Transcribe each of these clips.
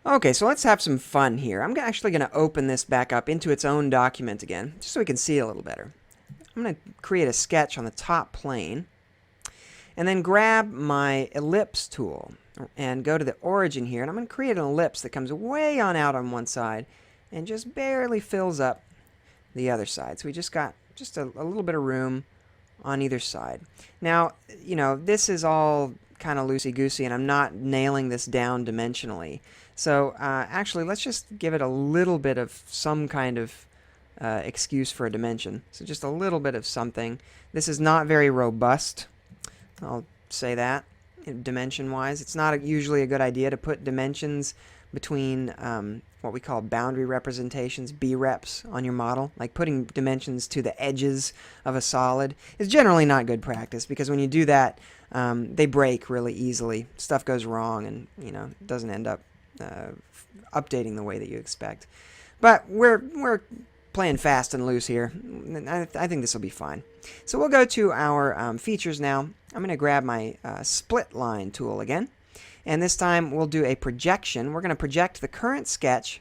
Okay, so let's have some fun here. I'm actually going to open this back up into its own document again, just so we can see it a little better. I'm going to create a sketch on the top plane, and then grab my ellipse tool and go to the origin here, and I'm going to create an ellipse that comes way on out on one side and just barely fills up the other side. So we just got just a little bit of room on either side. Now, this is all kind of loosey-goosey, and I'm not nailing this down dimensionally. So actually, let's just give it a little bit of some kind of excuse for a dimension. So just a little bit of something. This is not very robust. I'll say that, dimension-wise. It's not usually a good idea to put dimensions between what we call boundary representations, B-reps, on your model. Like putting dimensions to the edges of a solid is generally not good practice, because when you do that, they break really easily. Stuff goes wrong, and it doesn't end up updating the way that you expect. But we're playing fast and loose here. I think this will be fine. So we'll go to our features now. I'm going to grab my split line tool again. And this time we'll do a projection. We're going to project the current sketch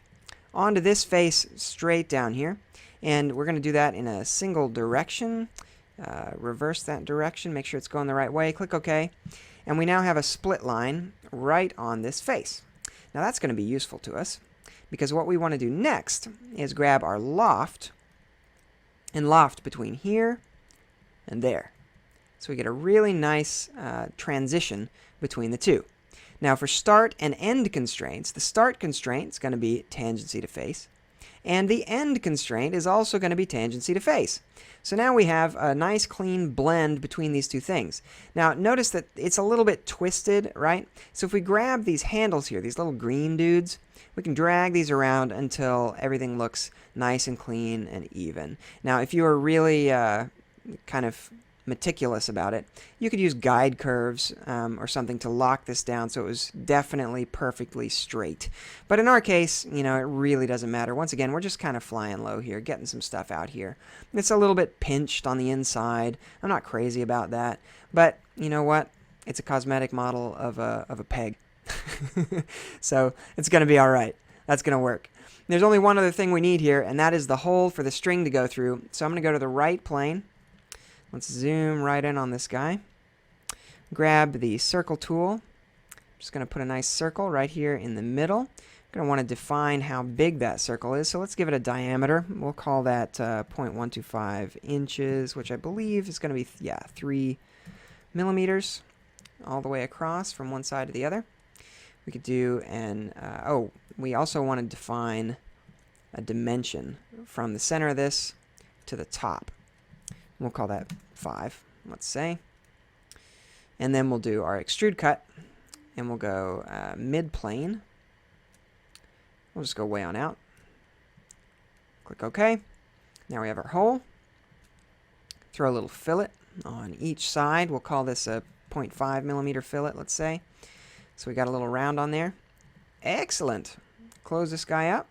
onto this face straight down here. And we're going to do that in a single direction. Reverse that direction. Make sure it's going the right way. Click OK. And we now have a split line right on this face. Now that's going to be useful to us, because what we want to do next is grab our loft and loft between here and there. So we get a really nice transition between the two. Now for start and end constraints, the start constraint is going to be tangency to face, and the end constraint is also going to be tangency to face. So now we have a nice clean blend between these two things. Now notice that it's a little bit twisted, right? So if we grab these handles here, these little green dudes, we can drag these around until everything looks nice and clean and even. Now if you are really kind of meticulous about it, you could use guide curves or something to lock this down so it was definitely perfectly straight. But in our case, it really doesn't matter. Once again, we're just kind of flying low here, getting some stuff out here. It's a little bit pinched on the inside. I'm not crazy about that. But you know what? It's a cosmetic model of a peg. So it's going to be all right. That's going to work. There's only one other thing we need here, and that is the hole for the string to go through. So I'm going to go to the right plane. Let's zoom right in on this guy. Grab the circle tool. I'm just going to put a nice circle right here in the middle. I'm going to want to define how big that circle is, so let's give it a diameter. We'll call that 0.125 inches, which I believe is going to be 3 millimeters all the way across from one side to the other. We could do an, we also want to define a dimension from the center of this to the top. We'll call that 5, let's say. And then we'll do our extrude cut, and we'll go mid-plane. We'll just go way on out. Click OK. Now we have our hole. Throw a little fillet on each side. We'll call this a 0.5 millimeter fillet, let's say. So we got a little round on there. Excellent. Close this guy up.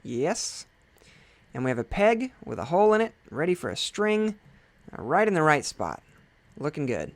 Yes. And we have a peg with a hole in it, ready for a string. Right in the right spot. Looking good.